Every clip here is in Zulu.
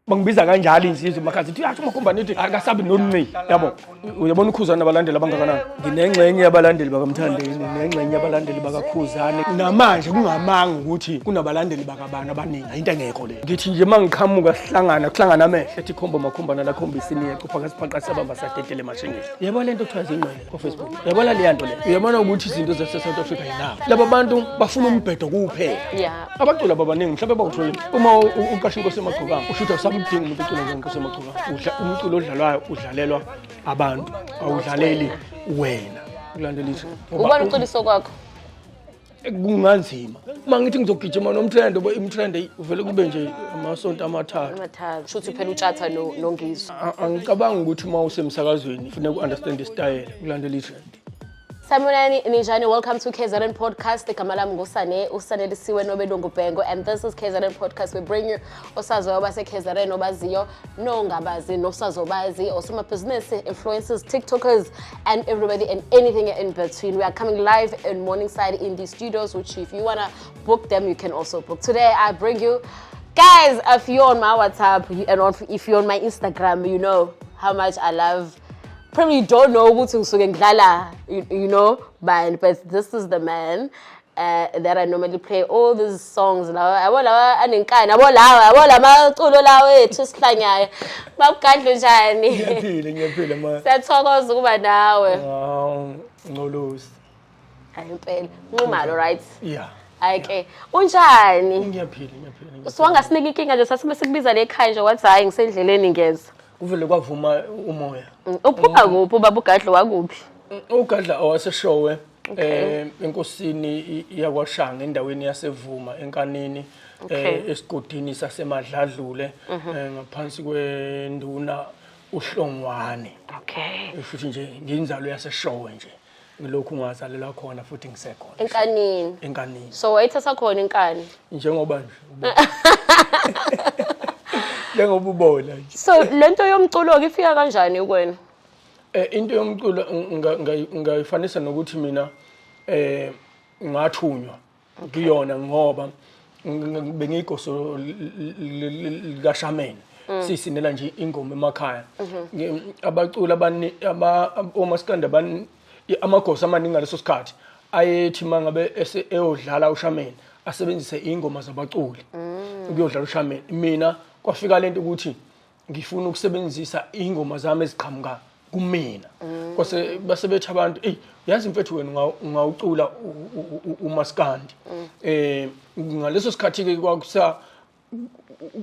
bangibiza kanjalo insizwe emakhaya sithi athi umakhombani uthi akasabi nolunqi yabo uyabona ukhuzani abalandeli abangakanani nginengxenye yabalandeli bakamthandeni nengxenye yabalandeli bakakhuzani namanje kungamanga ukuthi kunabalandeli bakabani abaningi into engekho le ngithi nje mangiqhamuka kuhlangana amehlo ethi khomba makhombana la khomba isiniye kupha siphaqa sabamba sadedele mashengisi yabona lento kuthiwa zingqele ku Facebook yabona le yanto le uyabona ukuthi izinto zase South Africa yinabo laba bantu bafuna umbhedo kuphela abaculi ababaningi mhlawumbe bawuthola uma uqasha inkosi eMagcokama ushutha samdinga umuntu ocula njengenkosi eMagcokama umculo odlalwayo udlalelwa abantu awudlaleli wena kulandela ithi ubona uculiso kwakho kunganzima mangithi ngizogijima nomtrend obo imtrend uvele kube nje amasonto amathathu shuthi phela utshatha nongizwe angicabangi ukuthi uma usemsakazweni kufanele uunderstand istyle kulandela itrend. Samunani Nijani, welcome to KZN Podcast. Igama lami nguSane, uSane lisiwe noBelungu Bhengo, and this is KZN Podcast. We bring you osazo base KZN obaziyo, nongabazi, nosazobazi, osoma business influencers, TikTokers, and everybody and anything in between. We are coming live in Morningside in the studios, which if you wanna book them, you can also book. Today I bring you guys. If you're on my WhatsApp and if you're on my Instagram, you know how much I love. Probably don't know ukuthi ngisuke ngidlala, you know, but this is the man that I normally play all these songs lawa yabona anenkani yabona lamaculo lawo ethu sihlanyayo bakugadla njani ngiyaphila ma siyathokoza ukuba nawe ngolosi ayimpela Nxumalo right yeah okay unjani ngiyaphila siwangasinika inkinga nje sasibe sikubiza lekhaya nje wathi hayi ngisendleleni ngeza uvele kwavuma umoya uphuma kuphi baba ugadla wakuphi ugadla owaseshowe enkosini yakwaShanga endaweni yasevuma enkanini esigodini sasemadladlule ngaphansi kwenduna uhlongwane futhi nje nginzalo yaseshowe nje ngilokhu ngazalelwa khona futhi ngisekhona enkanini so wayithatha khona enkani njengoba nje njengoba ubona nje so lento yomculo ke ifika kanjani kuwena into yomculo ngayifanisa nokuthi mina ngathunywa kuyona ngoba bengigoso likaShameni sisinela nje ingoma emakhaya abaculi oMaskandi amagosa amaningi ngaleso sikhathi ayethi mangabe eyodlala uShameni asebenzise ingoma zabaculi ukuyodlala uShameni mina kwafika lento ukuthi ngifuna ukusebenzisa ingoma zami eziqhamuka kumina kwase basebethi abantu yazi mfethu wena ungawucula uMaskandi ngaleso sikhathi ke kwakusa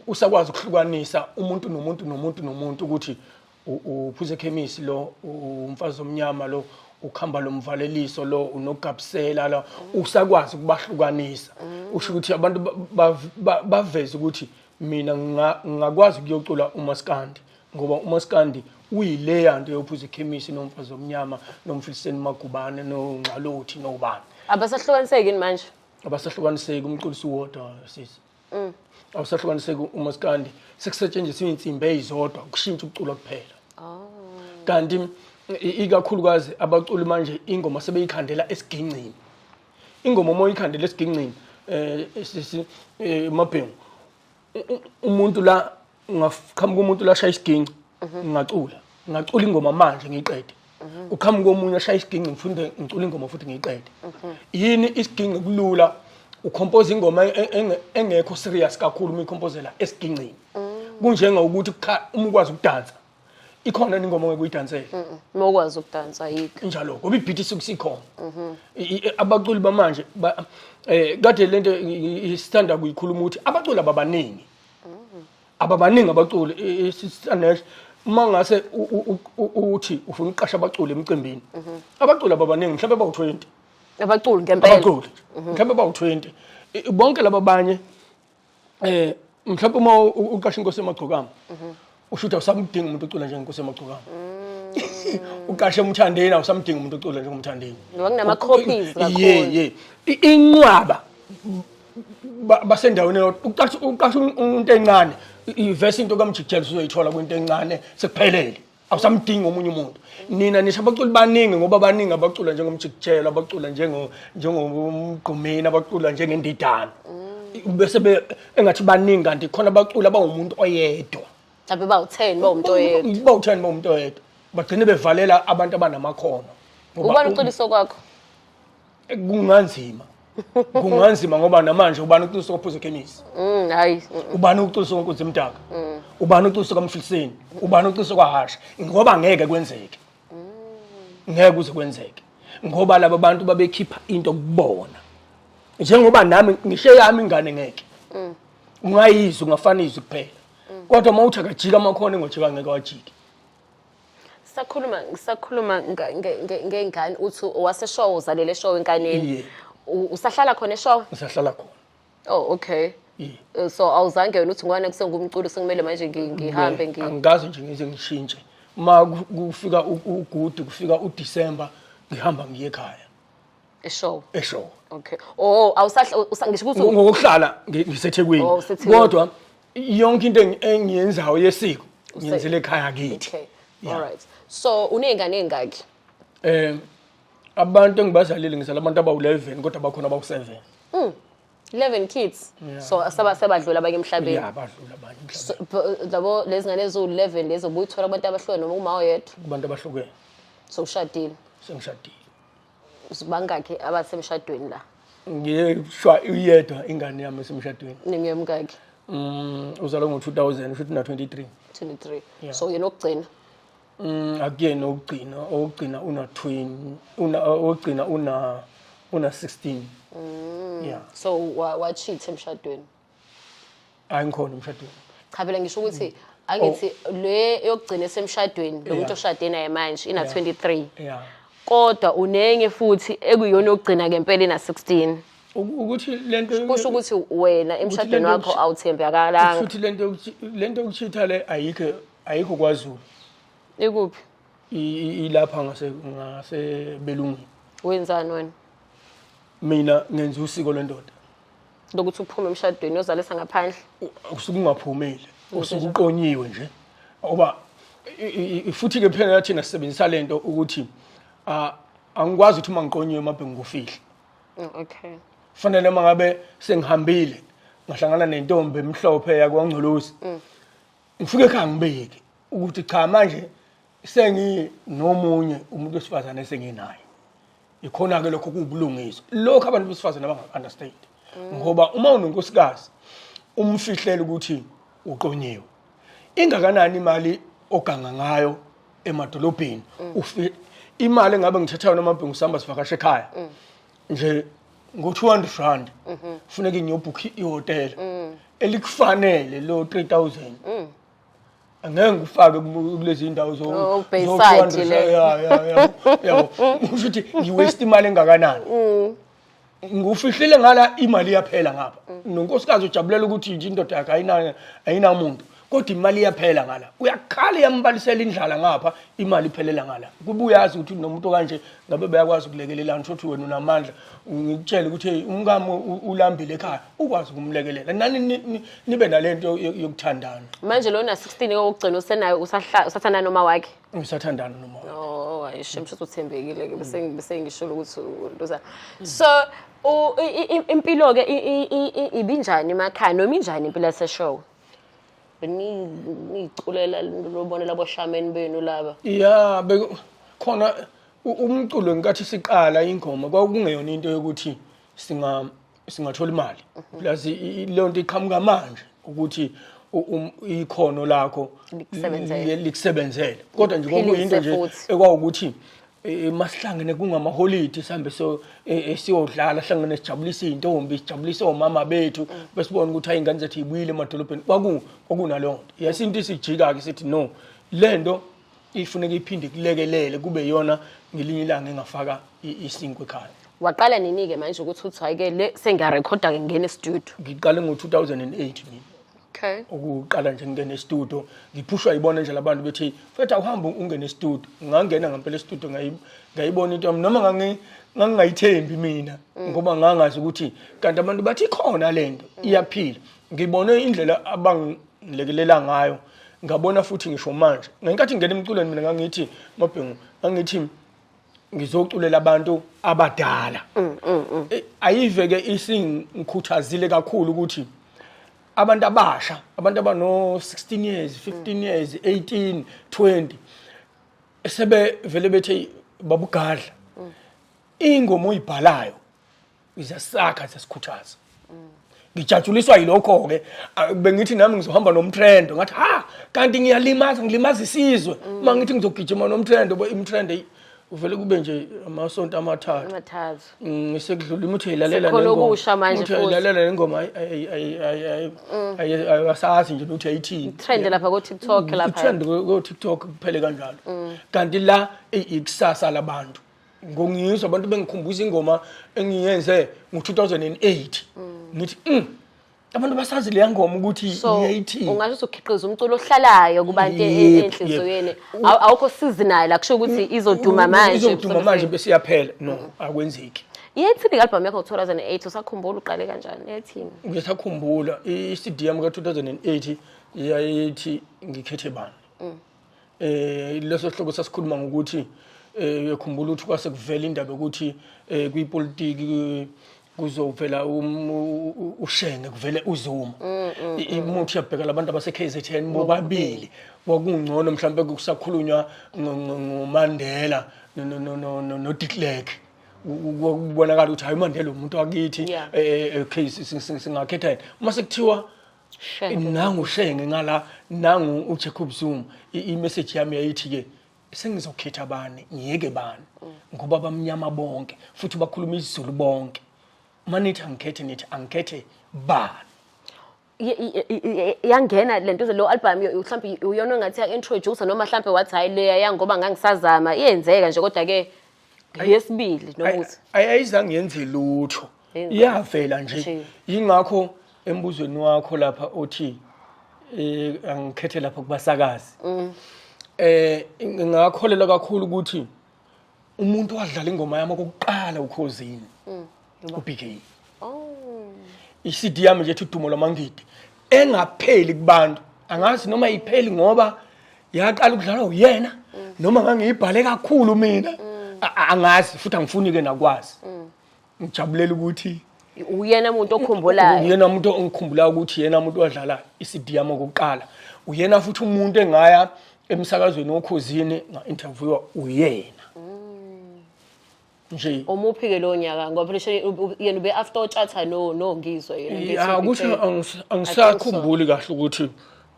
usakwazi ukuhlukanisa umuntu nomuntu ukuthi uphuze chemistry lo umfazi omnyama lo ukhamba lomvaleliso lo unogabsela lo usakwazi ukubahlukanisa usho ukuthi abantu baveze ukuthi mina ngakwazi ukuyocula uMaskandi ngoba uMaskandi uyileya nto yophuza ikhemisi nomfazi omnyama nomfiliseni magubane noNxalothi nobani abasahlukaniseki manje abasahlukaniseki umculisi wodwa sisi abasahlukaniseki uMaskandi sekusetshenziswa insimbi ezodwa ukushintsha ukucula kuphela kanti ikakhulukazi abaculi manje ingoma sebeyikhandela esiginqini ingoma moyikhandela esiginqini sisi mabhengu umuntu la ngaqhamuka umuntu la shaya isiginci ngacula ingoma manje ngiyiqede uqhamuka omunye shaya isiginci ngifunde ngicula ingoma futhi ngiyiqede yini isiginci kulula ucompose ingoma engekho serious kakhulu uma icompozela esigincini kunjenga ukuthi uma ukwazi ukudansa ikhona ingoma ongekuyidansela mokwazi ukudansa yikho njalo ngoba ibeat isukusikhona abaculi bamanje kade lento isithanda kuyikhuluma ukuthi abaculi ababaningi abaculi isisanesh mangase uthi ufuna uqasha abaculi emcimbini abaculi ababaningi mhlawumbe bawu20 abaculi ngempela mhlawumbe bawu20 bonke laba banye mhlawumbe uma uqasha inkosi eMagcokama ushutha usamdinga umuntu ocula njengenkosi eMagcokama uqashe umthandeni awusamdinga umuntu ocula njengomthandeni ngokunama copies kakhulu inqwaba basendaweni uqasha umuntu encane iverse into kaMjikjela uzoyithola kwinto encane sekuphelele awusamdinga omunye umuntu nina nisho abaculi baningi ngoba baningi abacula njengomjikjela abacula njengomgqumeni abacula njengendidana bese engathi baningi kanti khona abaculi abawumuntu oyedwa mhlawumbe bawu-10 bawumuntu oyedwa. Bawu-10 bawumuntu oyedwa. Bagcine bevalela abantu abanamakhono. Ubani uqiniso kwakho? Kunganzima. Kunganzima ngoba namanje ubani uqiniso kophuzo ekhemisi. Hayi. Ubani uqiniso konkuzi emdaka. Ubani uqiniso kamfiliseni. Ubani uqiniso kwahasha. Ngoba ngeke kwenzeke. Ngeke kuze kwenzeke. Ngoba laba bantu babekhipha into kubona. Njengoba nami ngishe yami ingane ngeke. Ungayizwa ungafanizwa kuphela. Kodwa mawuthi akajika amakhono engojika ngeke wajike. Sakhuluma ngengane uthi waseshow uzalele show enkaneni. Usahlala khona eshow? Usahlala khona. Oh, okay. So awuzange wena uthi ngwane kusengumculo sekumele manje ngihambe angazi nje ngize ngishintshe. Ma kufika uGudi kufika uDisemba ngihamba ngiye ekhaya. Eshow. Okay. Ngisho ukuthi ngokuhlala ngiseThekwini. Kodwa yonke into engiyenzayo yesiko ngiyenzele ekhaya kithi. Okay. All right. So unengane engaki? Abantu engibazalile ngizala abantu abawu11 kodwa bakhona abawu7. 11 kids. So sebadlula abanye emhlabeni. Yeah, badlula abanye emhlabeni. Labo lezi ngane ezo11 lezo buyithola abantu abahlukene noma uma oyedwa. Kubantu abahlukene. So ushadile. Sengishadile. Usibangaki abasemshadweni la? Ngiyeshwa uyedwa ingane yami esemshadweni. Ningiyemkaki? Uzalwa ngo2000 futhi na 23. 23. So yena okugcina. Again okugcina una twin okugcina una 16. Yeah. So wa cheat emshadweni? Ayingikhona emshadweni. Cha phela ngisho ukuthi angithi le yokugcina esemshadweni lo muntu oshade naye manje ina 23. Yeah. Kodwa unenge futhi ekuyona yokugcina ngempela ina 16. Ukuthi lento kusho ukuthi wena emshadweni wakho awuthembekalanga. Futhi lento yokuchitha le ayikho kwaZulu. Ikuphi? Ilapha ngase belungini. Wenzani wena? Mina ngenza usiko lwendoda. Lokuthi uphume emshadweni yozalisa ngaphandle. Usuke ungaphumeli. Usuke uqonyiwe nje. Ngoba futhi ke phela thina sisebenzisa lento ukuthi angikwazi ukuthi uma ngiqonyiwe emabhengu ngufihla. Okay. Fanele mangabe sengihambile ngahlangana nentombi emhlophe yakwangcolosi. Ngifike ekhaya ngibeke ukuthi cha manje nomunye umuntu wesifazane esenginaye. Ikhona ke lokho kubulungiswa. Lokho abantu besifazane abanga-understand. Ngoba uma unonkosikazi umfihlele ukuthi uqonyiwe. Ingakanani imali oganga ngayo emadolobheni. Imali engabe ngithathayo namabhengu sihamba sivakashe ekhaya. Nje ngo200 rand. Kufuneka ngiyobhuka ihotel elikufanele lo 3000. Angeke ngifake kulezi indawo zo Bayside le. Yabo. Ufuthi ngiwaste imali engakanani. Ngufihlile ngala imali yaphela ngapha. Nonkosikazi ujabulela ukuthi nje indoda yakhe ayinamuntu. Kodwa imali iyaphela ngala. Uyakhala yambalisela indlala ngapha imali iphelela ngala. Kuba uyazi ukuthi nomuntu kanje ngabe bayakwazi ukulekelelana ukuthi wena unamandla ngikutshela ukuthi umkami ulambile ekhaya ukwazi ukumlekelela. Nani nibe nalento yokuthandana. Manje lo na 16 okugcina usenayo usathanda noma wakhe? Ngisathandana noma. Oh, ayisho msho uthembekile ke bese ngisho ukuthi ntoza. So impilo ke ibinjani emakhaya noma injani impilo yaseshow? Niculela lobona labo shameni benu laba. Yeah, khona umculo ngicathi siqala ingoma kwakungeyona into yokuthi singathola imali. Plus le nto iqhamuka manje ukuthi ikhono lakho likusebenzele. Kodwa nje kwakuyinto nje ekwawukuthi masihlangene kungamaholidi sihambe siyodlala hlangene sijabulisa izintombi sijabulisa omama bethu besibona ukuthi ayingane zethu ibuyile emadolobheni kwakunalonto yasinto isijika ke sithi no lento ifuneka iphinde kulekelele kube yona ngelinye ilanga engafaka isinkwe ekhaya. Waqala nini ke manje ukuthi uthi hayi ke le sengiyarekhoda ke ngene studio? Ngiqale ngo2008 mina. Okay. Ukuqala nje ngene studio ngiphushwa yibona nje labantu bethi mfethu awuhambe ungene studio ngangena ngempela studio ngayibona into noma ngangayithembi mina ngoba ngangazi ukuthi kanti abantu bathi khona lento iyaphila. Ngibone indlela abangilekelela ngayo ngabona futhi ngisho manje ngenkathi ngene emculweni mina ngangithi mabhengu ngangithi ngizoculela abantu abadala. Ayive ke isingikhuthazile kakhulu ukuthi abantu abasha abantu abano 16 years 15 years 18 20 sebe vele bethe babugadla ingoma oyibhalayo izasakha sesikhuthaza ngijatshuliswa yilokho ke bengithi nami ngizohamba nomtrend ngathi kanti ngilimaza isizwe mangithi ngizogijima nomtrend imtrend uvele kube nje amasonto amathathu ngisekudlula imuthi ilalela lengoma asazi nje ukuthi ayithini trend lapha ko TikTok lapha trend ko TikTok kuphele kanjalo kanti la ikusasa labantu ngongizwa abantu bengikhumbuza ingoma engiyenze ngo2008 ngithi abantu basazi le ngoma ukuthi iyayithini ungasho ukhiqiza umculo ohlalayo kubantu enhlizweni awukho seasonal akusho ukuthi izoduma manje bese yaphela no akwenzeki iyethini album yakho 2008 usakhumbula uqale kanjani iyethini ngiyakhumbula iCD yami ka2008 yayithi ngikhethe bani leso sihloko sasikhuluma ngokuthi uyakhumbula ukuthi kwase kuvela indaba ukuthi kuyipolitiki kuzovela ushenge kuvele uzuma imuthi yabheka labantu abase KZN bobabili wakungcono mhlambe kusakhulunywa ngoMandela no De Klerk ukubonakala ukuthi hayi Mandela umuntu wakithi case singakhetha yena mase kuthiwa nangu ushenge ngala nangu uJacob Zuma imessage yami yayithi ke sengizokhetha bani ngiyeke bani ngoba bamnyama bonke futhi bakhuluma isiZulu bonke manithi angikhethe bani yangena lento lo album mhlawumbe uyona ngathi introducer noma mhlawumbe wathi hayi leya yangoba ngangisazama iyenzeka nje kodwa ke yesibili nokuthi ayizange yenze lutho iyavela nje ingakho embuzweni wakho lapha othi angikhethe lapha kubasakazi ngakholela kakhulu ukuthi umuntu wadlala ingoma yami kokuqala ukhozini uBK iCD yami nje ethi udumo lwamangidi engapheli kubantu angazi noma ipheli ngoba yaqala ukudlala uyena noma ngangiyibhale kakhulu mina angazi futhi angifuni ke nakwazi ngijabulela ukuthi uyena umuntu okhumbulayo uyena umuntu ongikhumbula ukuthi yena umuntu wadlala iCD yami kokuqala uyena futhi umuntu engaya emsakazweni wokhozini nga-interviewa uyena nje omuphi ke lo nyaka ngoba yena ube after utshatha no ngizwe yena ukuthi angisakhumbuli kahle ukuthi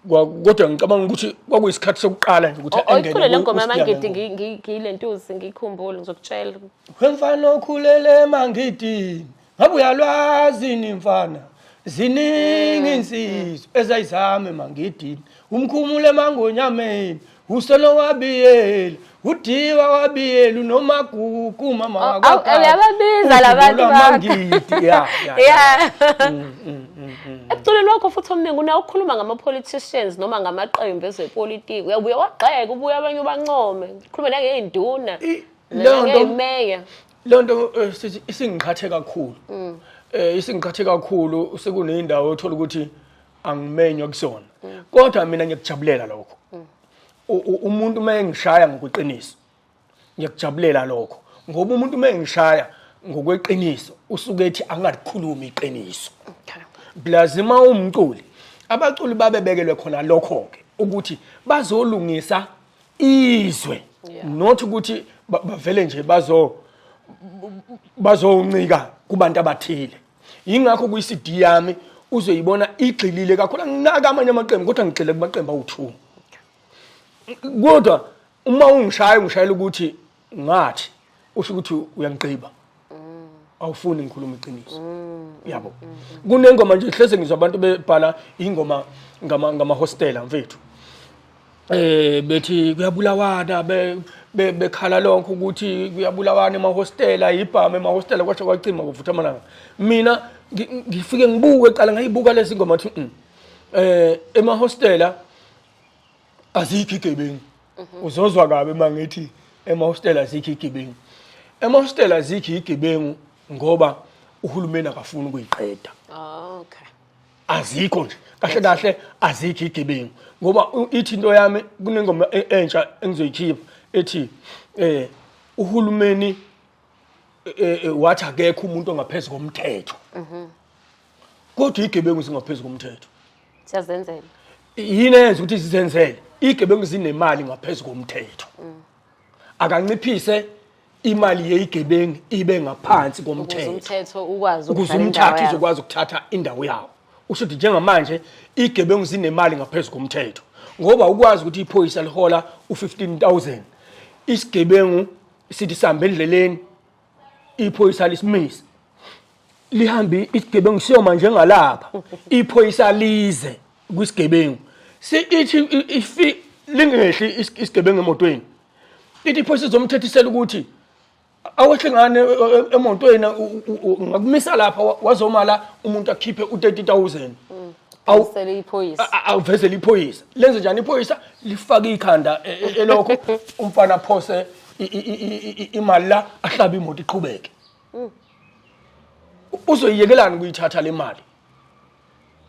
kodwa ngicabanga ukuthi kwakuyisikhathi sokuqala nje ukuthi engene le ngoma mangidi ngilentuzi ngikhumbula ngizokutshela wemfana okhulele mangidi ngabe uyalwazi nimfana ziningi insizwe ezayizame mangidi umkhumule mangonyameni usolo wabiyela udiwa wabiyela unomagugu mama uyababiza labantu mangidi ekuculeni wakho futhi omningi ukhuluma ngama-politicians noma ngamaqembu ezepolitiki uyabuye wagxeka ubuye abanye ubancome ukhuluma nangey'nduna nangey'meya lonto isingiqhathe kakhulu isingiqhathe kakhulu sekuneyindawo othola ukuthi angimenywa kusona kodwa mina ngiyakujabulela lokho umuntu mayengishaya ngokweqiniso ngiyakujabulela lokho ngoba umuntu mayengishaya ngokweqiniso usuke ethi angalikhulumi iqiniso blazima umculi abaculi babebekelwe khona lokho ke ukuthi bazolungisa izwe not ukuthi bavele nje bazoncika kubantu abathile ingakho kuyiCD yami uzoyibona igxilile kakhulu anginaka amanye amaqembu kodwa ngigxile kumaqembu awu2 kodwa uma ungishayela ukuthi ngathi usho ukuthi uyangiqiba awufuni ngikhuluma iqiniso yabo kunengoma nje hleze ngizwa abantu bebhala ingoma ngamahostela mfethu bethi kuyabulawana bekhala lonke ukuthi kuyabulawana emahostela ibhama emahostela kwasho kwacima kuvutha amalanga mina ngifike ngibuke eqala ngayibuka lezi ngoma athi emahostela azikho igebengu uzozwa kabe mangithi emahostela azikho igebengu emahostela azikho igebengu ngoba uhulumeni akafuni ukuyiqeda okay azikho nje kahle azikho igebengu ngoba ithi into yami kunengoma entsha engizoyikhipha ethi uhulumeni wathi akekho umuntu ongaphezulu komthetho kodwa igebengu singaphezulu komthetho Siyazenzela. Yini eyenza ukuthi sizenzele igebengu zinemali ngaphezulu komthetho akanciphise imali yeyigebengu ibe ngaphansi komthetho umthetho ukwazi ukuze umthatha uzokwazi ukuthatha indawo yawo usho ukuthi njengamanje igebengu zinemali ngaphezulu komthetho ngoba ukwazi ukuthi iphoyisa lihola u15,000 isigebengu sithi sambe endleleni iphoyisa lisimisa lihambi isigebengu siyoma njengalapha iphoyisa lize kwisigebengu ithi ifi lingehli isigebengu emotweni ithi iphoyisa izomthethisela ukuthi awehlengane emotweni ngakumisa lapha wazomala umuntu akhiphe u30,000 awusele iphoyisa awuvezele iphoyisa lenze njani iphoyisa lifake ikhanda elokho umfana phose imali la ahlaba imoto iqhubeke uzoyiyekelana ukuyithatha le mali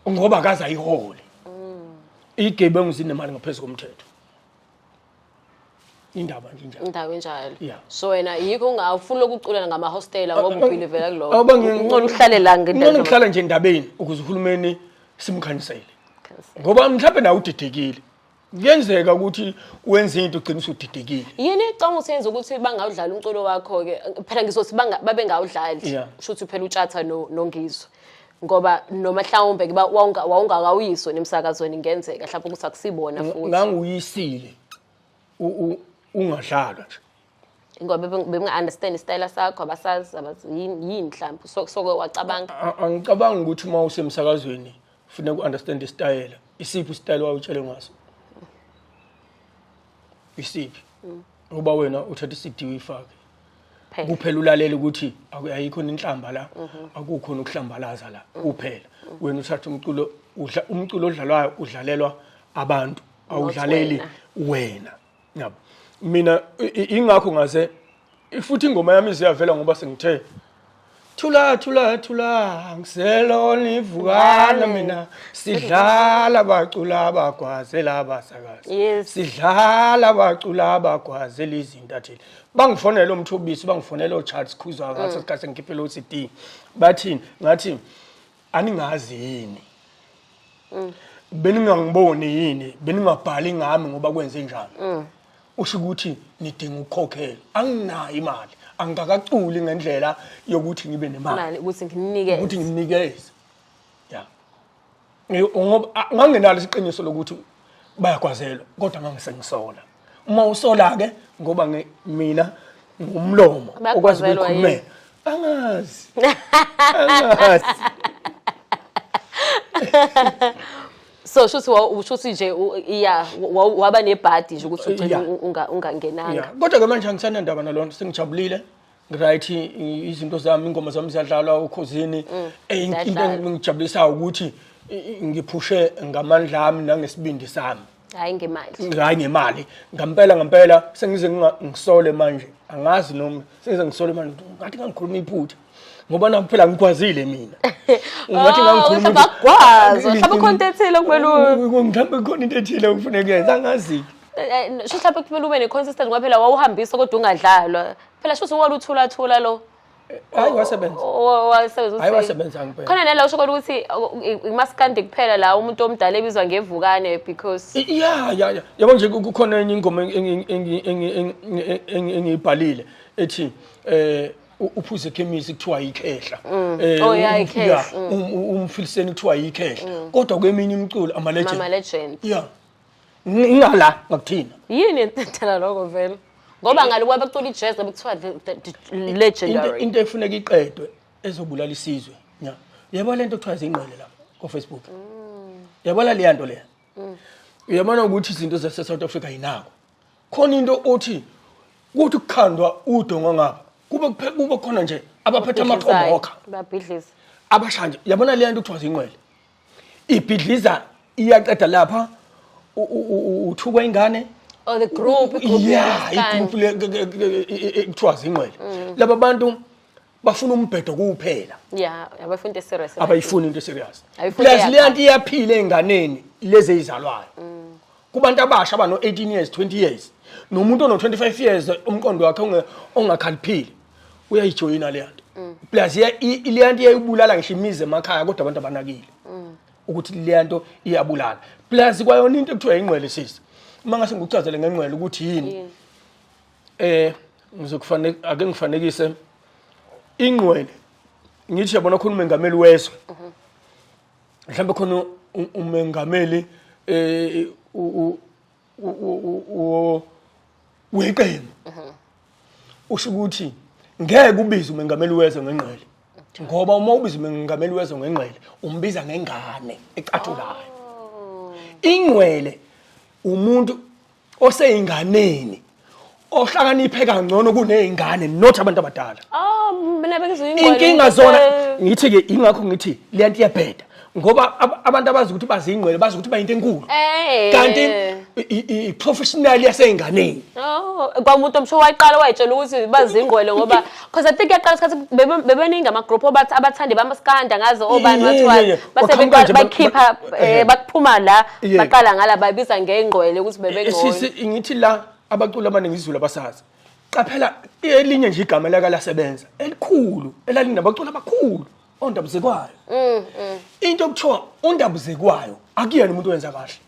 ngoba akaza ayihole igebengu zinemali ngaphezulu komthetho indaba njalo indawo enjalo so wena yikho ungafuna ukuculana ngamahostela ngoba uphile vela kuloko ungcono uhlale la ngendaba ungcono uhlala nje endabeni ukuze uhulumeni simkhanisele ngoba mhlawumbe nawe udidekile kuyenzeka ukuthi wenze into ugcina usudidekile yini icanga usenza ukuthi bangawudlala umculo wakho ke phela ngizothi babe ngawudlali shothi phela utshatha nongizwe ngoba noma mhlawumbe ke wawungakawuyiswe nemsakazweni ngenzeka mhlawumbe ukuthi akusibona futhi nganguyisile ungadlalwa nje ngoba benga understand istyle sakho abasazi yini mhlawumbe soke wacabanga angicabanga ukuthi uma usemsakazweni ufuna ku-understand istyle isiphi istyle wawutshele ngaso isiphi ngoba wena uthatha iCD uyifake kuphela ulalela ukuthi ayikho inhlamba la akukho nokuhlambalaza la kuphela wena uthatha umculo odlalwayo udlalelwa abantu awudlaleli wena yabo mina ingakho ngaze futhi ingoma yami iziyavela ngoba sengithe thula ngiselona ivukana mina sidlala bacula abagwazela abasakazi sidlala bacula abagwazela izintatheli bangifonela umthobisi bangifonela uCharles Khuzani ngathi sikhathi ngikhiphe lo CD bathini ngathi aningazi yini beningangiboni yini beningabhali ngami ngoba kwenze njani usho ukuthi nidinga ukukhokhela anginayo imali angakaculi ngendlela yokuthi ngibe nemali ukuthi nginikeze ya ngoba ngangenalo isiqiniso lokuthi bayagwazelwa kodwa ngangisengisola uma usola ke ngoba mina ngumlomo okwazi ukukhuluma angazi so shuthi nje waba nebhadi nje ukuthi ucela ungangenanga kodwa ke manje angisanandaba nalona sengijabulile right izinto zami ingoma zami ziyadlalwa ukhuzini into engijabulisa ukuthi ngiphushe ngamandla ami nangesibindi sami hayi ngemali ngempela sengize ngisole manje angazi noma sengize ngisole manje ngathi ngikhuluma iphutha ngoba naphela ngikwazile mina ngathi ngikhuluma bakwazi mhlawumbe content ethile kumele mhlawumbe khona into ethile ukufuneka yenza angazi mhlawumbe kumele ube neconsistent ngoba phela wawuhambisa kodwa ungadlalwa phela shothi wona uthula lo hayi wasebenza ngempela khona nala usho ukuthi imaskandi kuphela la umuntu omdala ebizwa ngevukane because yabo nje kukhona enye ingoma engiyibhalile ethi uphuze chemistry kuthiwa yikhehla umfiliseni kuthiwa yikhehla kodwa kweminye imiculo ama legend ingala ngakuthina yini thela lokho vele ngoba ngalokuba bacula ijazz bekuthiwa legendary into efuneka iqedwe ezobulala isizwe yabo lento kuthiwa izingqele la ku Facebook yabona le nto le uyabona ukuthi izinto zase South Africa yinako khona into othi ukuthi ukukhandwa udonga ngapha kube khona nje abaphethe amaqhobokha babhidliza abashanje yabona le nto kuthiwa izingqele ibhidliza iyaqeda lapha uthukwa ingane the group igroup kuthiwa izingqele laba bantu bafuna umbhedo kuphela abafuna into serious abayifuni into serious plus le nto iyaphila enganeni lezi ezizalwayo kubantu abasha abano 18 years 20 years nomuntu ono 25 years umqondo wakhe ongakhaliphile uyayijoyina le nto plus le nto iyayibulala ngisho imizi emakhaya kodwa abantu abanakile ukuthi lento iyabulala plus kwayona into ekuthiwa ingqwele sisi uma ngase ngikuchazele ngengqwele ukuthi yini ngizokufanele ake ngifanekise ingqwele ngithi yabona khona umengameli wezwe mhlawumbe khona umengameli weqembu usho ukuthi ngeke ubize umengameli wezwe ngengqele ngoba uma ubiza umengameli wezwe ngengqele umbiza ngengane ecathulayo ingqwele umuntu oseyinganeni ohlakaniphe kangcono kunezingane not abantu abadala mina bekuzwa ingqwele inkinga zona ngithi ke ingakho ngithi lento iyabheda ngoba abantu abazi ukuthi bazingqwele bazi ukuthi bayinto enkulu kanti i-professional yaseyinganeni kwamuntu omsho wayiqala wayitshela ukuthi bazingqwele ngoba because I think yaqala isikhathi bebeningi ama-group abathandi bamaskanda ngazo obani bathiwa base bakhipha bakuphuma la baqala ngala babiza ngengqwele ukuthi bebengqono ngithi la abaculi abaningi isiZulu abasazi qaphela elinye nje igama lakalasebenza elikhulu elalinabaculi abakhulu ondabuzekwayo into okuthiwa ondabuzekwayo akuyena umuntu owenza kahle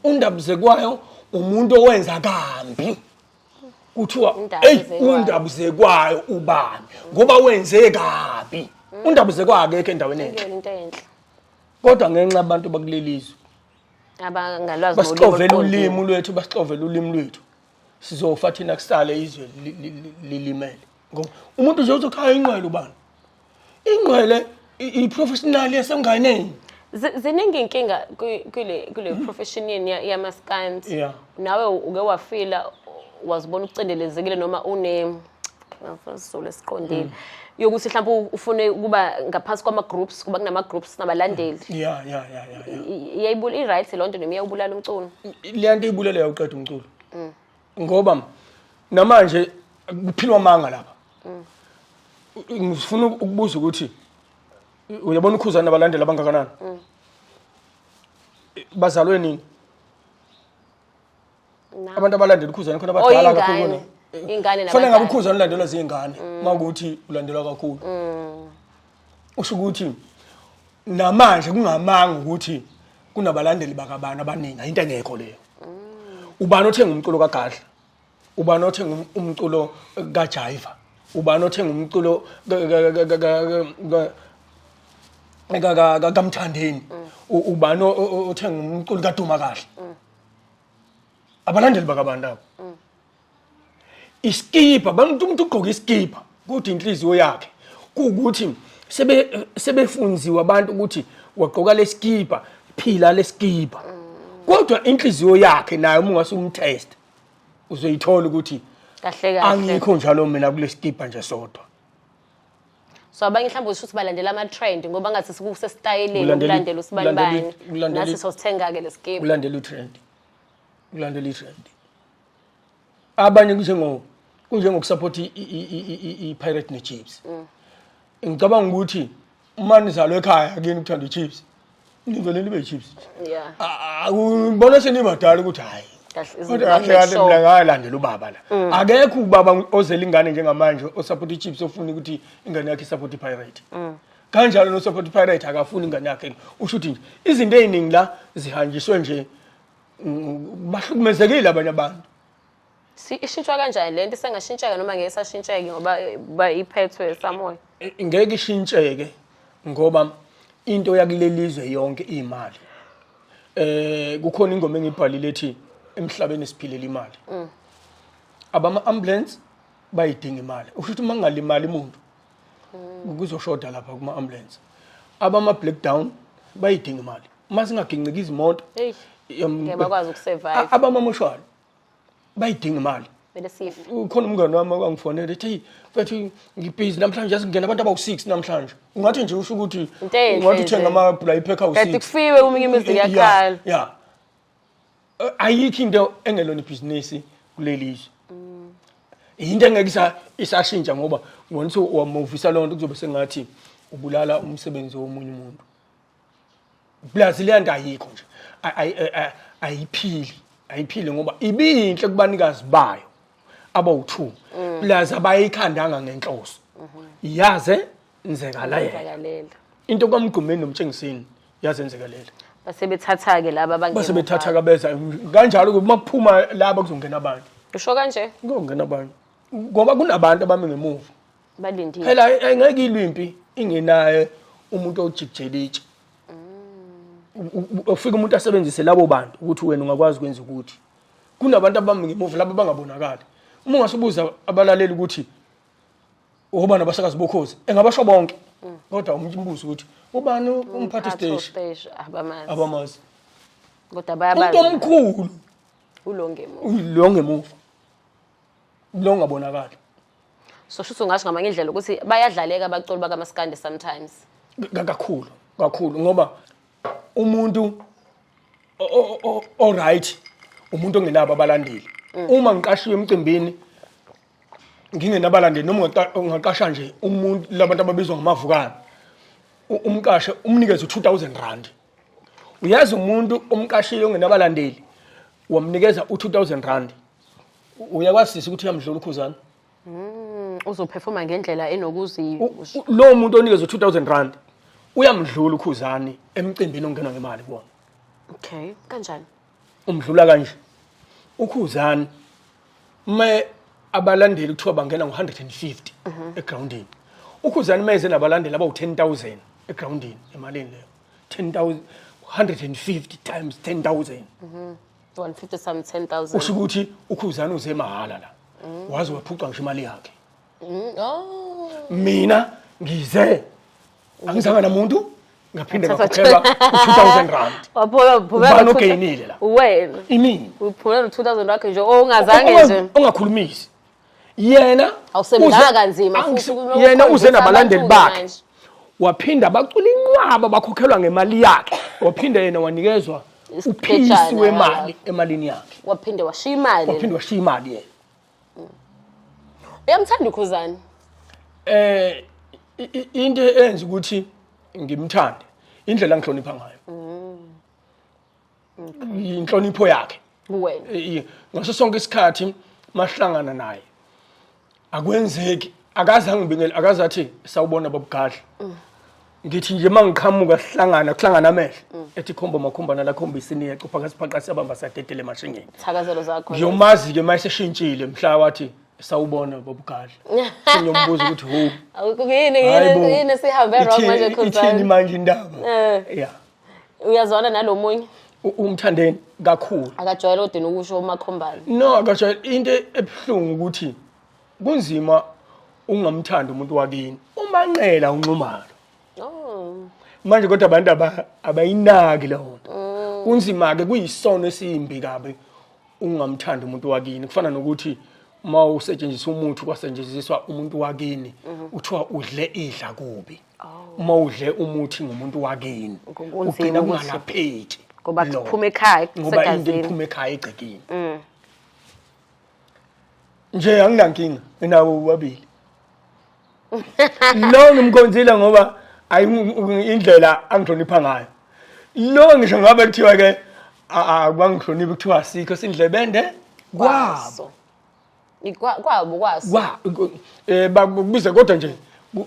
ondabuzekwayo umuntu owenza kambi kuthiwa undabuzekwayo ubani ngoba wenze kabi undabuzekwayo akekho endaweni enhle kodwa ngenxa abantu bakulelizwe abangalwazi basixovela ulimi lwethu basixovela ulimi lwethu sizofa thina kusale izwe lilimele ngoba umuntu nje uzokhaya ingqwele ubani ingqwele i-professional yasenganeni ziningi inkinga kule profession yamaskandi nawe uke wafila wazibona ucindelezekile noma ngafasizolo esiqondile yokuthi mhlawumbe ufune ukuba ngaphansi kwama-groups kuba kunama-groups nabalandeli iyayibula i-right lonto noma iyawubulala umculo lento ibulala yawuqeda umculo ngoba namanje kuphilwa manga lapha ngifuna ukubuza ukuthi uyabona ukhuzani abalandeli abangakanani bazalwe nini abantu abalandela ukhuzani khona abadala kakhulu ingane kufanele ngabe ukhuzani ulandelwa zingane makuthi ulandelwa kakhulu usho ukuthi namanje kungamanga ukuthi kunabalandeli bakabani abaningi into engekho leyo ubani othenga umculo kaGadla ubani othenga umculo kaJaiva ubani othenga umculo kaMthandeni ubani othenga umculo kaDuma kahle abalandeli bakabani labo iskipa bantu umuntu ugqoka iskipa kodwa inhliziyo yakhe kuukuthi sebefunziwa abantu ukuthi wagqoka leskipa phila leskipa kodwa inhliziyo yakhe nayo ungase umtest uzoyithola ukuthi kahle angikho njalo mina kuleskipa nje sodwa so abanye mhlawumbe usho ukuthi balandela ama-trend ngoba ngathi sikusestayeleni ukulandela usibanibani nathi sosithenga-ke leskipa ulandela i-trend abanye kunjengokusupport i-pirate ne-chips ngicabanga ukuthi uma nizalwe ekhaya kini kuthanda i-chips nivele nibe i-chips ngibona senibadala ukuthi hhayi kodwa kahle mina ngalandela ubaba la akekho ubaba ozela ingane njengamanje osupport i-chips ofuna ukuthi ingane yakhe isupport i-pirate kanjalo nosupport i-pirate akafuni ingane yakhe usho ukuthi nje izinto eziningi la zihanjiswe nje bahlukumezekile abanye abantu ishintshwa kanjani lento isengashintsheka noma ngeke isashintsheke ngoba iphethwe samoya ngeke ishintsheke ngoba into yakulelizwe yonke imali kukhona ingoma engibhalile ethi emhlabeni siphilela imali abama-ambulance bayidinga imali usho ukuthi uma kungalimali umuntu kuzoshoda lapha kuma-ambulance abama-black down bayidinga imali uma singaginqiki izimoto bakwazi ukusurvive abamamoshwali bayidinga imali ukhona umngane wami wangifonela ethi mfethu ngibhizi namhlanje asingena abantu abawu-6 namhlanje ungathi nje usho ukuthi ungathi uthenga amabhula iphekha awu-6 kanti kufiwe uminye imizi yakhala ayikho into engelona ibhizinisi kulelizwe into engeke isashintsha ngoba ngibona ukuthi wamuvisa loo nto kuzobe sengathi ubulala umsebenzi womunye umuntu plus leya nto ayikho nje ayiphili ngoba ibinhle kubanikazi bayo abawu-2 plus abayikhandanga ngenhloso yaze nzekalela into kaMgqumeni noMtshengiseni yazenzekalela base bethatha ke laba abangemuva base bethatha kabeza kanjalo makuphuma laba kuzongena abantu usho kanje kuzongena abantu ngoba kunabantu abami ngemuva balindile phela engeke ilwimpi ingenaye umuntu ojikijelitshe ufika umuntu asebenzise labo bantu ukuthi wena ungakwazi ukwenza ukuthi kunabantu abami ngemuva laba bangabonakali uma ungasubuza abalaleli ukuthi obana basakazi bokhozi engabasho bonke kodwa umbuzo ukuthi ubani umphathi stage abamazi kodwa bayabazi umuntu omkhulu ulongemuva lo ngabonakala so shuthi ungasho ngamanye indlela ukuthi bayadlaleka abaculi bakaMaskandi sometimes kakhulu ngoba umuntu alright umuntu ongenabo abalandeli uma ngiqashiwe emcimbini ngingenabalandeli noma ungaqasha nje umuntu labantu ababizwa ngamavukana umqashe umnikeze 2000 rand uyazi umuntu omqashile ongenabalandeli wamnikeza u2000 rand uyakwasisa ukuthi uyamdlula uKhuzani uzoperforma ngendlela enokuzi lo muntu onikeze 2000 rand uyamdlula uKhuzani emcimbini ongenwa ngemali kubona okay kanjani umdlula kanje uKhuzani abalandeli kuthiwa bangena ngo150 egroundini uKhuzani meze nabalandeli abawu 10000 egroundini emalini leyo 10000 150 times 10000 150 some 10000 usho ukuthi uKhuzani uze mahala la wazi waphuca ngisho imali yakhe mina ngize angizanga namuntu ngaphinde ngakhokhelwa 2000 rand waphola ugainile la wena imini uphula 2000 wakhe nje ongazange nje ongakhulumisi yena awusemdala kanzima futhi yena uze nabalandeli bakhe waphinda bacula inqwaba bakhokhelwa ngemali yakhe waphinda yena wanikezwa uphisi wemali emalini yakhe waphinde washiya imali yena uyamthanda uKhuzani into enze ukuthi ngimthande indlela ngihlonipha ngayo inhlonipho yakhe wena ngaso sonke isikhathi mahlangana naye akwenzeki akazange akazathi sawubona babugadla ngithi nje mangiqhamuka kuhlangana amehlo ethi khomba makhomba nalakhombisini yaqopha ngasiphaqasi sabamba sadedele emashingeni thakazelo zakho ngiyomazi ke mayiseshintshile mhla wathi sawubona babugadla ngiyombuza ukuthi yini sihambe wrong manje ithini Khuzani manje indaba uyazwana nalomunye umthandeni kakhulu akajwayele odini ukusho umakhombane no akajwayele into ebhlungu ukuthi kunzima ungamthanda umuntu wakini umanqela uNxumalo manje kodwa abantu abayinaki leyo nto kunzima ke kuyisono esimbi kabe ungamthanda umuntu wakini kufana nokuthi mawusetshenziswa umuthi kwasetshenziswa umuntu wakini uthiwa udle idla kubi mawudle umuthi ngomuntu wakini ugcina kungalapheki ngoba kuphuma ekhaya ngoba into iphuma ekhaya egcekeni nje anginankinga nawo wabili lo ngimkhonzile ngoba indlela angihlonipha ngayo lo ngisho ngabe kuthiwa ke akwangihloniphi kuthiwa sikho sindlebende kwabo bakubiza kodwa nje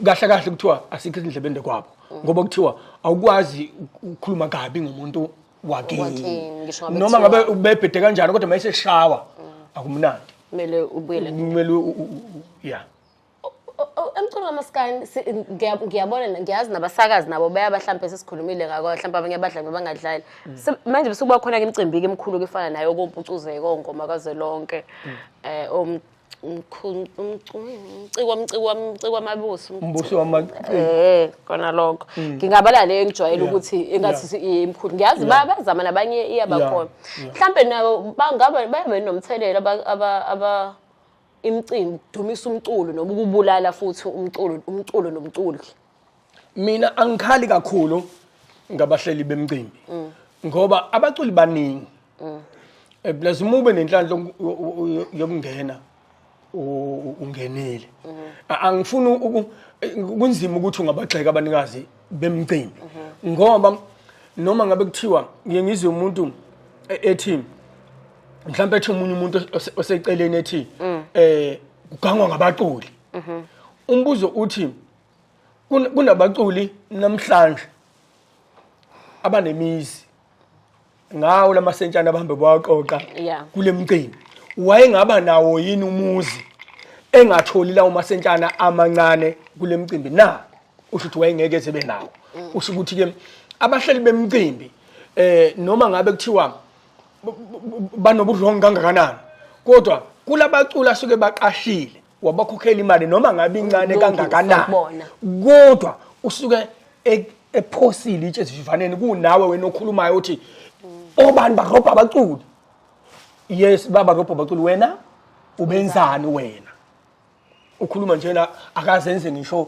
kahle kuthiwa asikho indlebende kwabo ngoba kuthiwa awukwazi ukukhuluma kabi ngomuntu wakini noma ngabe ubebhede kanjani kodwa mayiseshawa akumnandi kumele ubuyele emculo kaMaskandi ngiyabona ngiyazi nabasakazi nabo bayaba mhlambe sesikhulumile ngakho mhlambe abanye abadlali bangadlali manje bese kuba khona ke imicimbi ke emkhulu ke fana nayo kompucuzeko ongoma kazwelonke umcikwa mabuso umbuso wama kona lokho ngingabala le engijwayele ukuthi engathi imkhulu ngiyazi bazama nabanye iyabakhona mhlambe nabo bangaba bayabe nomthelela aba imicimbi dumisa umculo noba ukubulala futhi umculo nomculi mina angikhali kakhulu ngabahleli bemicimbi ngoba abaculi baningi lazima ube nenhlanhla yokungena ungenile angifuni kunzima ukuthi ungabagxeka abanikazi bemicimbi ngoba noma ngabe kuthiwa ngiyengizwe umuntu ethi mhlawumbe ethi umunye umuntu oseceleni ethi kugangwa ngabaculi umbuzo uthi kunabaculi namhlanje abanemizi ngawo lamasentshana abahambe bawaqoqa kule mcimbi wayengaba nawo yini umuzi engatholi lawo masentshana amancane kule mcimbi na usho ukuthi wayengeke sebe nawo usho ukuthi ke abahleli bemcimbi noma ngabe kuthiwa banobudlongo kangakanani kodwa kulabaculi asuke baqashile wabakhokhela imali noma ngabe incane kangakanani kodwa usuke ephosile itshe zivaneni kunawe wena okhulumayo uthi obani barobha abaculi yes baba robha abaculi wena ubenzani wena ukhuluma njena akazenze ngisho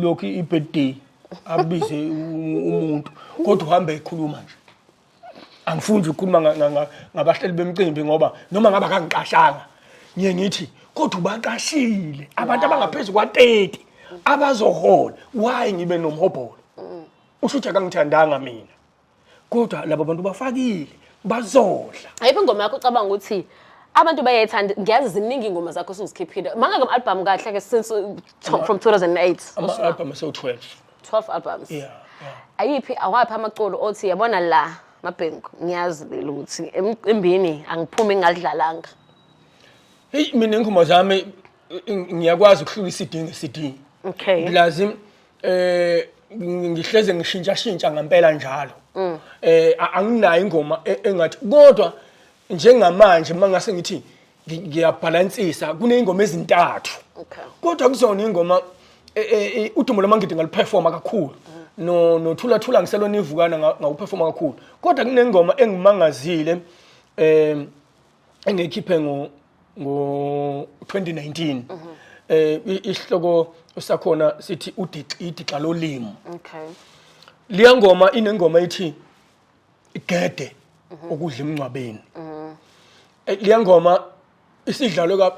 lokhu ibirthday abize umuntu kodwa uhambe ekhuluma nje angifuni ukukhuluma ngabahleli bemcimbi ngoba noma ngabe akangiqashanga ngithi kodwa ubaqashile abantu abangaphezulu kwa30 abazohola why ngibe nomhobholo usho ukuthi akangithandanga mina kodwa labo bantu bafakile bazodla ayiphi ingoma yakho ucabanga ukuthi abantu bayayithanda ngiyazi ziningi ingoma zakho osuzikhiphile manga ngam album kahle ke since from 2008 album so 12 albums yeah ayiphi awaphi amaculo othi yabona la mabhengu ngiyazi ukuthi emcimbini angiphumi ngalidlalanga hey mina ingoma zami ngiyakwazi ukuhlula iCD ngeCD okay lazim ngihleze ngishintsha ngempela njalo anginayo ingoma engathi kodwa njengamanje mangase ngithi ngiyabalansisa kunezingoma ezintathu kodwa kuzona ingoma udumo lomangidi ngaliperforma kakhulu nothula thula ngiselona ivukana ngawuperforma kakhulu kodwa kunengoma engimangazile engekhiphe ngo 2019 isihloko sakhona sithi udixidika lolimo okay liya ngoma inengoma ethi igede ukudla emncwabeni liya ngoma isidlalwe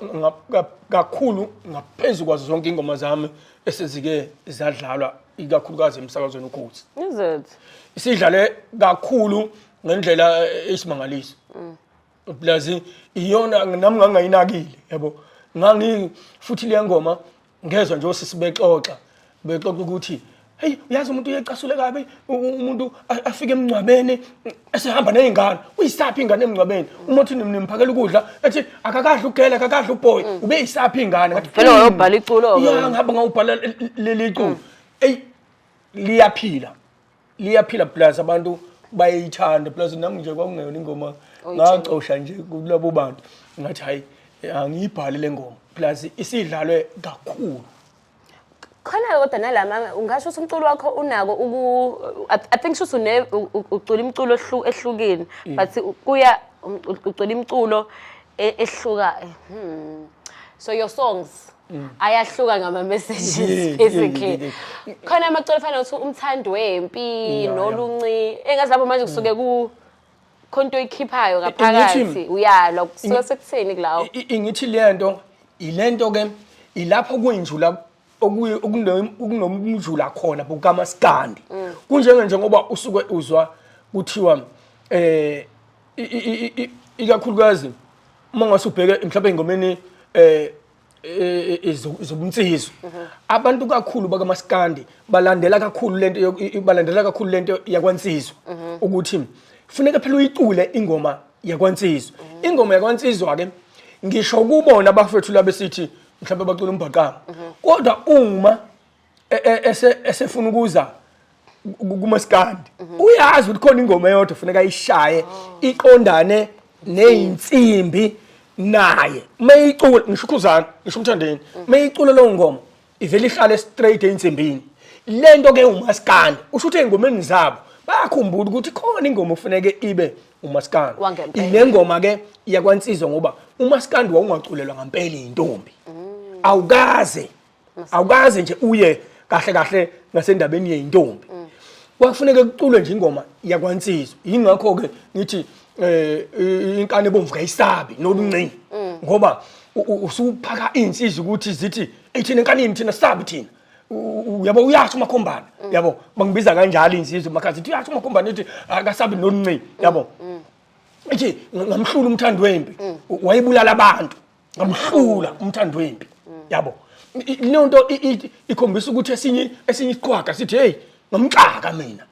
kakhulu ngaphezulu kwazo zonke ingoma zami esezike zadlalwa ikakhulukazi emsakazweni ukhozi is it isidlale kakhulu ngendlela esimangaliso plazi iyona nami ngangayinakile yabo futhi le ngoma ngezwe nje osisibexoxa ukuthi hey uyazi umuntu uyaqasule kabi umuntu afike emncwabeni esehamba nezingane uyisaphi ingane emncwabeni umuntu nimphakela ukudla ethi akakadla ugela akakadla uboy ube isaphi ingane ngathi vele wayobhala iculo ya ngihamba ngawubhala leli culo hey liyaphila plus abantu bayayithanda plus nami nje kwakungeyona ingoma ngacosha nje kulabo bantu ngathi hayi angiyibhali le ngoma plus isidlalwe kakhulu khona kodwa nalama ungasho ukuthi umculo wakho unako I think shothi ucula imculo ehlukene but kuya ucula imculo ehluka so your songs ayahluka ngama messages basically khona amaculo fana ukuthi umthando wempi nolunci engazi lapho manje kusuke ku khonto oyikhiphayo ngaphakathi uyalwa kusuke sekutheni kulawo ngithi lento ilento ke ilapho kuyinjula okunomjula khona bukaMaskandi kunjenge ngoba usuke uzwa kuthiwa ikakhulukazi mangasubheke mhlawumbe ingomeni izobunsizo abantu kakhulu bakaMaskandi balandela kakhulu lento yakwansizwa ukuthi kufuneka phela uyicule ingoma yakwansizwa ingoma yakwansizwa ke ngisho kubona abafethu labesithi mhlawumbe bacula umbhaqanga kodwa uma esefuna ukuza kuMaskandi uyazi ukuthi khona ingoma eyodwa kufuneka ayishaye iqondane nezinsimbi naye mayicula ngisho Khuzani ngisho umthandeni mayicula lo ngoma ivela ihlale straight ensimbini lento ke uMaskandi usho ukuthi engomeni zabo bayakhumbula ukuthi khona ingoma kufuneka ibe uMaskandi ile ngoma ke iyakwansizwa ngoba uMaskandi wawungaculelwa ngempela intombi awukaze nje uye kahle ngasendabeni yeintombi kwakufuneka kuculwe nje ingoma yakwansizwa ingakho ke ngithi inkane ebomvu kayisabi nolunci ngoba usuphaka insizwa ukuthi zithi ethina enkanini thina sabi thina yabo uyasho umakhombana yabo bangibiza kanjalo insizwa makazi uthi uyasho umakhombana ethi akasabi nolunci yabo ethi ngamhlula umthando wempi wayibulala abantu ngamhlula umthando wempi yabo Lonto ikhombisa ukuthi esinye isiqhwaga sithi hey ngomxaka mina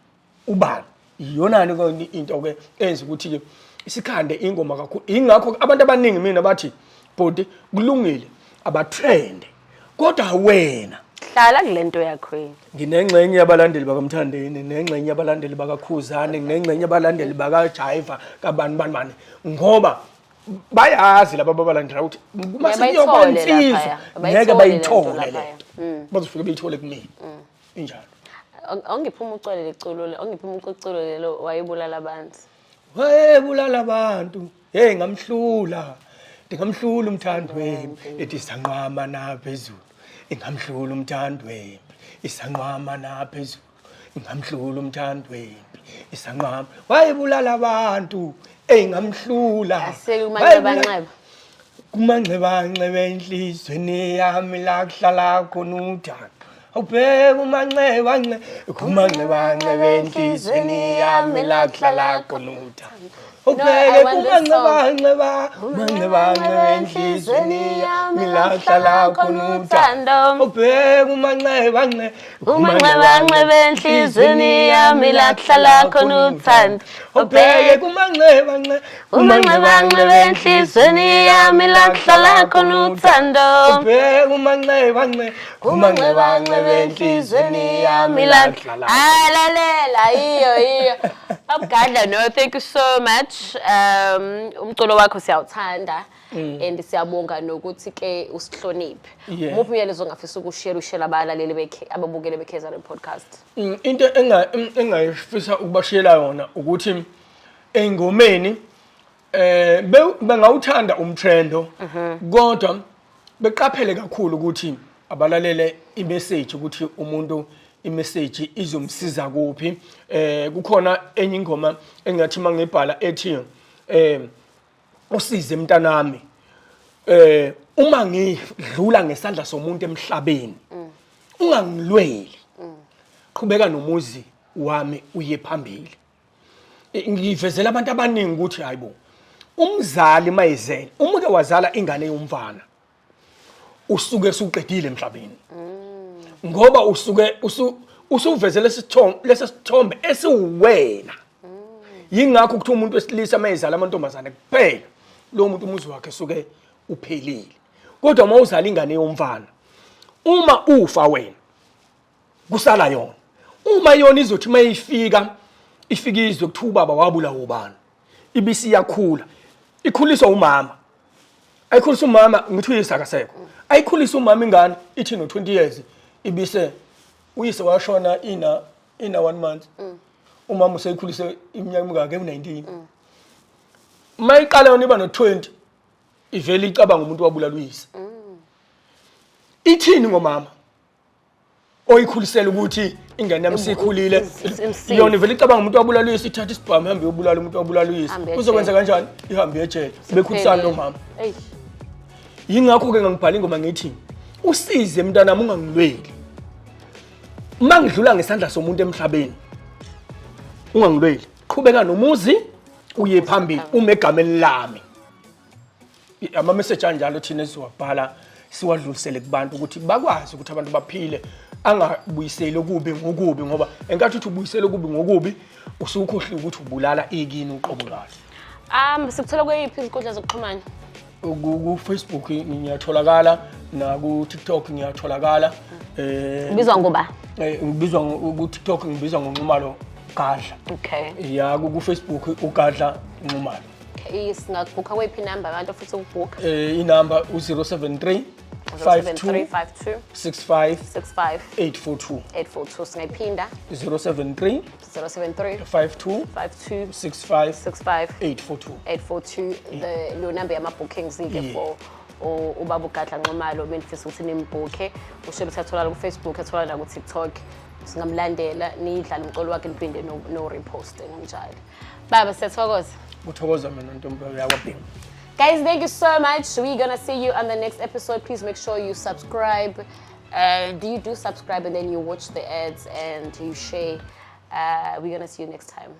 ubani iyonani into ke enza ukuthi ke isikhande ingoma kakhulu ingakho abantu abaningi mina bathi bodi kulungile abatrende kodwa wena hlala kulento yakho nginengxenye yabalandeli bakamthandeni nengxenye yabalandeli bakakhuzani nengxenye yabalandeli bakajiva kabani ngoba bayazi laba babalandela ukuthi masiyobonsizwa ngeke bayithole lento bazofika bayithole kumina injalo ongiphuma ucole leculo ongiphuma uculo lelo wayebulala abantu hey ngamhlula ndingamhlula umthandweni ethi sanqama naphezulu ingamhlula umthandweni isanqama naphezulu ingamhlula umthandweni isanqama wayebulala abantu ngamhlula kumanxeba enhlizweni yami la kuhlala khona uthando awubheka kumanxeba enhlizweni yami la kuhlala khona uthando ubheke kumanxeba enhlizweni yami la kuhlala khona uthando ubheke kumanxeba enhlizweni yami la kuhlala khona uthando ubheke kumanxeba enhlizweni yami la kuhlala khona uthando ubheke kumanxeba enhlizweni yami la kuhlala alalela iyo Gadla, no, thank you so much. Umculo wakho siyawuthanda and siyabonga nokuthi ke usihloniphe. Muphi umyalezo ongafisa ukushare abalaleli ababukele beKZN podcast? Into engayifisa ukubashela yona ukuthi engomeni bengawuthanda umtrendo kodwa beqaphele kakhulu ukuthi abalalele imessage ukuthi umuntu imessage izomsiza kuphi kukhona enye ingoma engathi mangibhala ethi usize mntanami uma ngidlula ngesandla somuntu emhlabeni ungangilweli qhubeka nomuzi wami uye phambili ngivezela abantu abaningi ukuthi hayibo umzali mayizela uma ke wazala ingane yomfana usuke suqedile emhlabeni ngoba usuvezela lesithombe esiwena yingakho ukuthi umuntu wesilisa mayezala amantombazane kuphela lo muntu umuzi wakhe suke uphelile kodwa uma uzala ingane yomfana uma ufa wena kusala yona uma yona izothi mayifika ifikizwe kuthi ubaba wabula ubani ibisi yakhula ikhuliswa umama ayikhulisa umama ngithi uyisakasekho ayikhulisa umama ingane ithi no 20 years ibise uyise washona ina 1 month umama useyikhulise iminyaka emingaka em19 mayiqala yona iba no 20 ivela icabanga umuntu wabulala uyise ithini ngomama oyikhulisela ukuthi ingane yami sikhulile yona ivela icabanga umuntu wabulala uyise ithatha isibhamu ihambe yobulala umuntu wabulala uyise uzokwenza kanjani ihambe ejele bekhulisana lo mama yingakho ke ngangibhala ingoma ngithi usize mntanami ungangilweli mangidlula ngesandla somuntu emhlabeni ungangilweli qhubeka nomuzi uye phambili uma egameni lami ama message anjalo thina siwabhala siwadlulisele kubantu ukuthi bakwazi ukuthi abantu baphile angabuyiseli okubi ngokubi ngoba enkathi uthi ubuyisele okubi ngokubi usukhohle ukuthi ubulala ikini uqobo kahle sikuthola kweyiphi izinkundla zokuxhumana ku Facebook ngiyatholakala na ku TikTok ngiyatholakala ubizwa ngoba ngibizwa ku TikTok ngibizwa ngoNxumalo Gadla ya ku Facebook uGadla Nxumalo singabhuka kwephi number abantu futhi ukubhuka inamba u073 52 65 842 singayiphinda 073 52 65 842 lo number yama bookings ke for ubaba uGadla Nxumalo benifisa ukuthi nimbhuke ushebe satholala ku Facebook atholala na ku TikTok singamlandela nidlala umculo wakhe niphinde no repost njalo baba siyathokoza uthokoza mina ntombi yakwabhinga. Guys, thank you so much. We're gonna see you on the next episode. Please make sure you subscribe. Do you subscribe and then you watch the ads and you share? We're gonna see you next time.